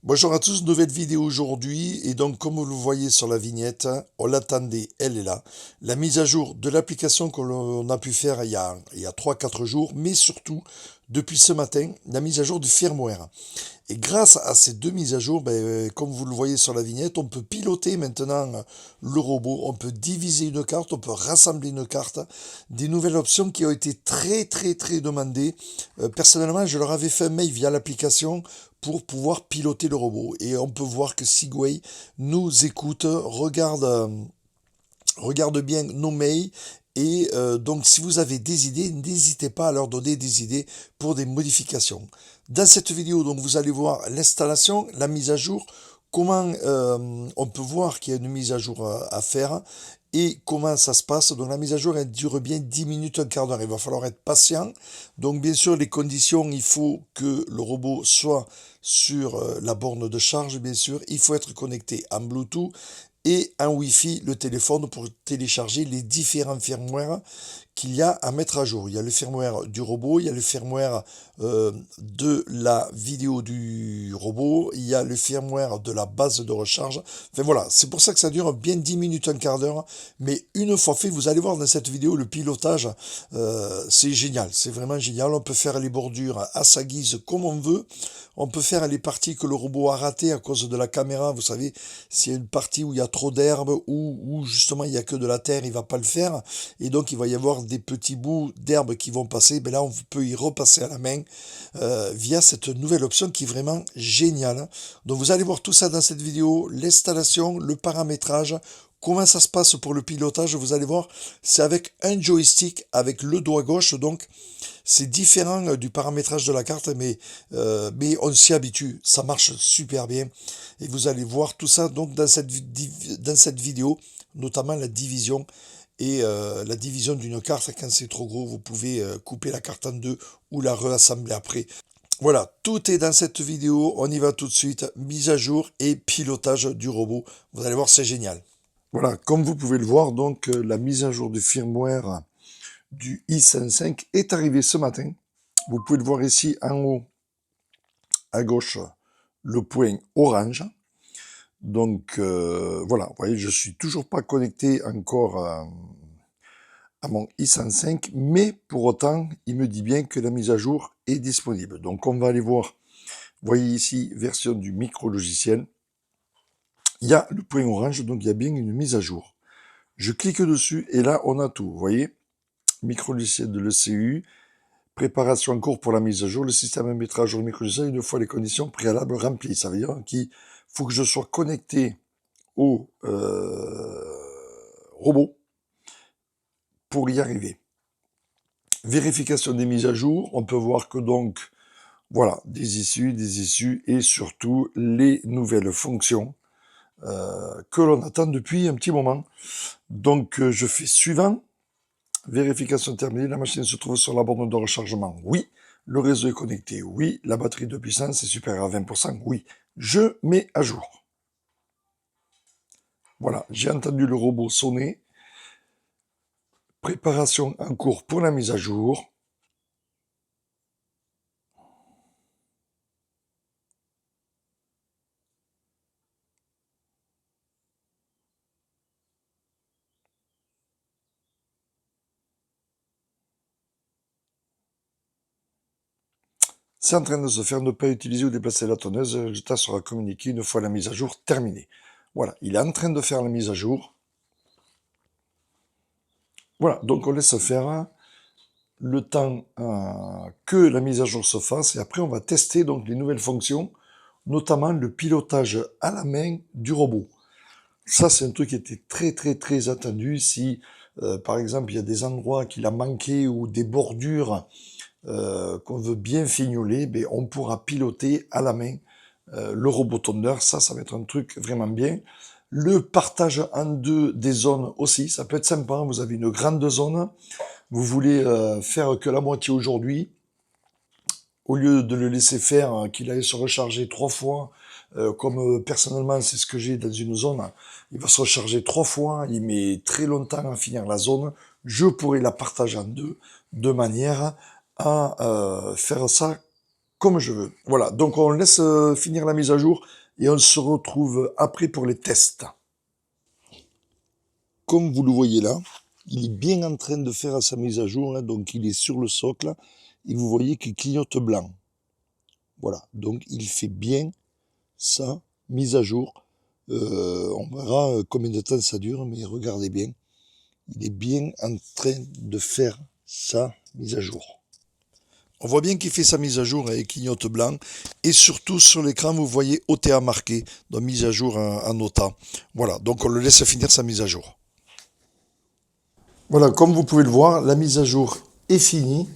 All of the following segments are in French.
Bonjour à tous, nouvelle vidéo aujourd'hui et donc comme vous le voyez sur la vignette, on l'attendait, elle est là. La mise à jour de l'application que l'on a pu faire il y a 3-4 jours, mais surtout depuis ce matin, la mise à jour du firmware. Et grâce à ces deux mises à jour, comme vous le voyez sur la vignette, on peut piloter maintenant le robot, on peut diviser une carte, on peut rassembler une carte, des nouvelles options qui ont été très demandées. Personnellement, je leur avais fait un mail via l'application pour pouvoir piloter le robot. Et on peut voir que Segway nous écoute, regarde bien nos mails. Et donc, si vous avez des idées, n'hésitez pas à leur donner des idées pour des modifications. Dans cette vidéo, donc, vous allez voir l'installation, la mise à jour, comment on peut voir qu'il y a une mise à jour à faire et comment ça se passe. Donc, la mise à jour, elle dure bien 10 minutes, un quart d'heure. Il va falloir être patient. Donc, bien sûr, les conditions, il faut que le robot soit sur la borne de charge, bien sûr. Il faut être connecté en Bluetooth et un Wi-Fi, le téléphone, pour télécharger les différents firmware qu'il y a à mettre à jour. Il y a le firmware du robot, il y a le firmware de la vidéo du robot, il y a le firmware de la base de recharge. Enfin voilà, c'est pour ça que ça dure bien 10 minutes, un quart d'heure. Mais une fois fait, vous allez voir dans cette vidéo le pilotage, c'est génial, c'est vraiment génial. On peut faire les bordures à sa guise comme on veut. On peut faire les parties que le robot a ratées à cause de la caméra. Vous savez, s'il y a une partie où il y a trop d'herbe ou justement il n'y a que de la terre, il va pas le faire. Et donc il va y avoir des petits bouts d'herbe qui vont passer. Ben là, on peut y repasser à la main via cette nouvelle option qui est vraiment géniale. Donc vous allez voir tout ça dans cette vidéo, l'installation, le paramétrage. Comment ça se passe pour le pilotage, vous allez voir, c'est avec un joystick, avec le doigt gauche, donc c'est différent du paramétrage de la carte, mais on s'y habitue, ça marche super bien. Et vous allez voir tout ça donc dans cette vidéo, notamment la division. Et la division d'une carte, quand c'est trop gros, vous pouvez couper la carte en deux ou la réassembler après. Voilà, tout est dans cette vidéo, on y va tout de suite, mise à jour et pilotage du robot. Vous allez voir, c'est génial. Voilà, comme vous pouvez le voir, donc la mise à jour du firmware du i5 est arrivée ce matin. Vous pouvez le voir ici en haut à gauche, le point orange. Donc voilà, vous voyez, je suis toujours pas connecté encore à mon i5, mais pour autant, il me dit bien que la mise à jour est disponible. Donc on va aller voir, vous voyez ici, version du micro-logiciel. Il y a le point orange, donc il y a bien une mise à jour. Je clique dessus et là, on a tout, vous voyez, micro-logiciel de l'ECU, préparation en cours pour la mise à jour. Le système mettra à jour le micro-logiciel une fois les conditions préalables remplies. Ça veut dire qu'il faut que je sois connecté au robot pour y arriver. Vérification des mises à jour. On peut voir que donc, voilà, des issues et surtout les nouvelles fonctions que l'on attend depuis un petit moment. Donc, je fais suivant. Vérification terminée, la machine se trouve sur la borne de rechargement. Oui. Le réseau est connecté. Oui. La batterie de puissance est supérieure à 20%. Oui. Je mets à jour. Voilà, j'ai entendu le robot sonner. Préparation en cours pour la mise à jour. C'est en train de se faire, ne pas utiliser ou déplacer la tonneuse. Le résultat sera communiqué une fois la mise à jour terminée. Voilà, il est en train de faire la mise à jour. Voilà, donc on laisse faire le temps que la mise à jour se fasse et après on va tester donc les nouvelles fonctions, notamment le pilotage à la main du robot. Ça, c'est un truc qui était très attendu. Si, par exemple, il y a des endroits qu'il a manqué ou des bordures qu'on veut bien fignoler, ben, on pourra piloter à la main le robot tondeur. Ça va être un truc vraiment bien. Le partage en deux des zones aussi, ça peut être sympa. Vous avez une grande zone, vous voulez faire que la moitié aujourd'hui, au lieu de le laisser faire, qu'il aille se recharger 3 fois, comme personnellement c'est ce que j'ai dans une zone, il va se recharger 3 fois, il met très longtemps à finir la zone, je pourrais la partager en deux, de manière à faire ça comme je veux. Voilà, donc on laisse finir la mise à jour et on se retrouve après pour les tests. Comme vous le voyez là, il est bien en train de faire sa mise à jour, hein, donc il est sur le socle, et vous voyez qu'il clignote blanc. Voilà, donc il fait bien sa mise à jour. On verra combien de temps ça dure, mais regardez bien, il est bien en train de faire sa mise à jour. On voit bien qu'il fait sa mise à jour et clignote blanc. Et surtout sur l'écran, vous voyez OTA marqué, donc mise à jour en OTA. Voilà, donc on le laisse finir sa mise à jour. Voilà, comme vous pouvez le voir, la mise à jour est finie.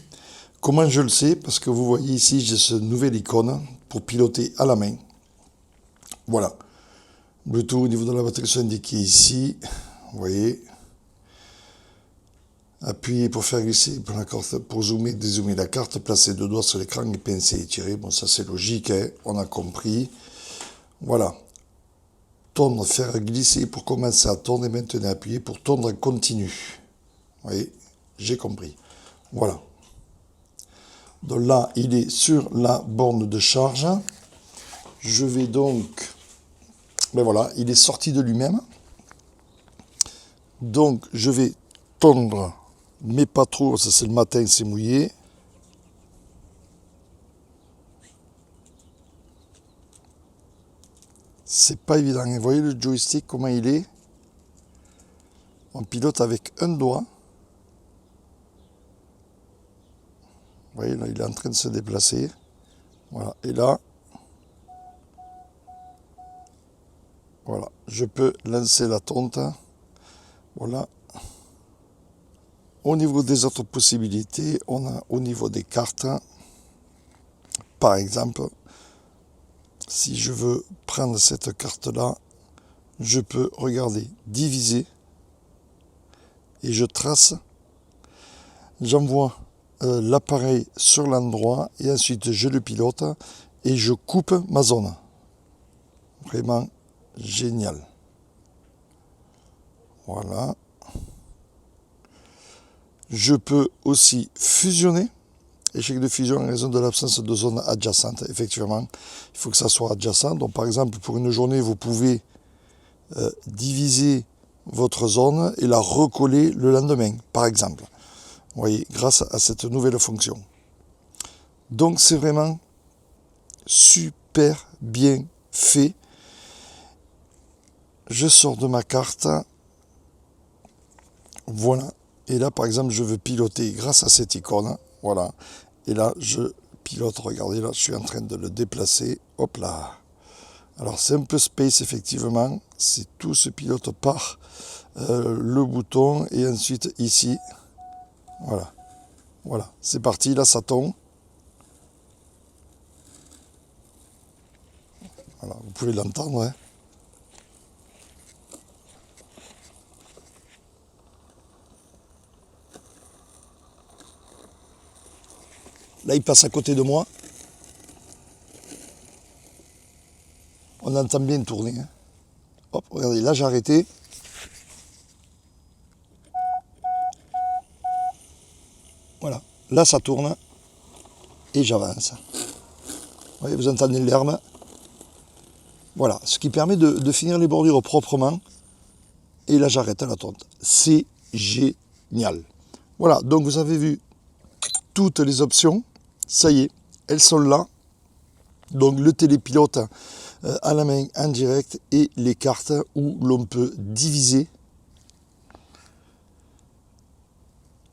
Comment je le sais? Parce que vous voyez ici, j'ai ce nouvel icône pour piloter à la main. Voilà. Bluetooth au niveau de la batterie sont indiqués ici. Vous voyez. Appuyez pour faire glisser pour la carte, pour zoomer, dézoomer la carte, placer deux doigts sur l'écran et pincer et tirer. Bon, ça c'est logique, hein, on a compris. Voilà. Tondre, faire glisser pour commencer à tondre et maintenant appuyer pour tondre en continu. Vous voyez, j'ai compris. Voilà. Donc là, il est sur la borne de charge. Je vais donc... Ben voilà, il est sorti de lui-même. Donc, je vais tondre, mais pas trop, ça c'est le matin, c'est mouillé. C'est pas évident. Vous voyez le joystick, comment il est? On pilote avec un doigt. Vous voyez, là, il est en train de se déplacer. Voilà, et là... Voilà, je peux lancer la tonte. Voilà. Au niveau des autres possibilités, on a au niveau des cartes, par exemple, si je veux prendre cette carte-là, je peux, regarder, diviser, et je trace, j'envoie l'appareil sur l'endroit, et ensuite je le pilote, et je coupe ma zone. Vraiment génial. Voilà. Je peux aussi fusionner. Échec de fusion en raison de l'absence de zone adjacente. Effectivement, il faut que ça soit adjacent. Donc par exemple, pour une journée, vous pouvez diviser votre zone et la recoller le lendemain, par exemple. Vous voyez, grâce à cette nouvelle fonction. Donc c'est vraiment super bien fait. Je sors de ma carte. Voilà. Et là, par exemple, je veux piloter grâce à cette icône. Voilà. Et là, je pilote. Regardez, là, je suis en train de le déplacer. Hop là. Alors, c'est un peu space, effectivement. C'est tout se pilote par le bouton. Et ensuite, ici. Voilà. Voilà. C'est parti. Là, ça tombe. Voilà. Vous pouvez l'entendre, hein. Là, il passe à côté de moi. On entend bien tourner. Hein. Hop, regardez, là, j'ai arrêté. Voilà. Là, ça tourne. Et j'avance. Vous voyez, vous entendez l'herbe. Voilà. Ce qui permet de finir les bordures proprement. Et là, j'arrête à la tonte. C'est génial. Voilà. Donc, vous avez vu toutes les options. Ça y est, elles sont là. Donc le télépilote à la main en direct et les cartes où l'on peut diviser.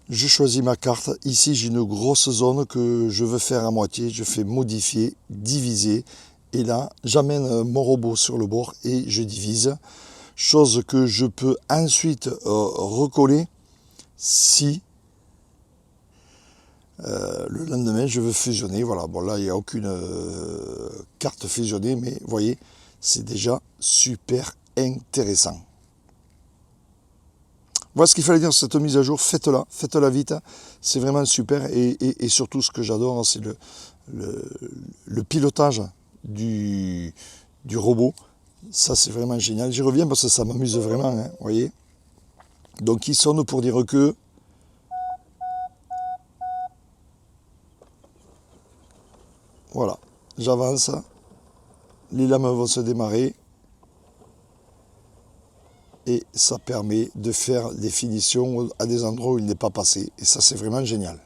Je choisis ma carte. Ici, j'ai une grosse zone que je veux faire à moitié. Je fais modifier, diviser. Et là, j'amène mon robot sur le bord et je divise. Chose que je peux ensuite recoller si le lendemain, je veux fusionner. Voilà, bon là, il n'y a aucune carte fusionnée, mais vous voyez, c'est déjà super intéressant. Voilà ce qu'il fallait dire sur cette mise à jour. Faites-la vite. C'est vraiment super. Et surtout, ce que j'adore, c'est le pilotage du robot. Ça, c'est vraiment génial. J'y reviens parce que ça m'amuse vraiment. Hein, vous voyez. Donc, il sonne pour dire que... Voilà, j'avance, les lames vont se démarrer et ça permet de faire des finitions à des endroits où il n'est pas passé. Et ça, c'est vraiment génial.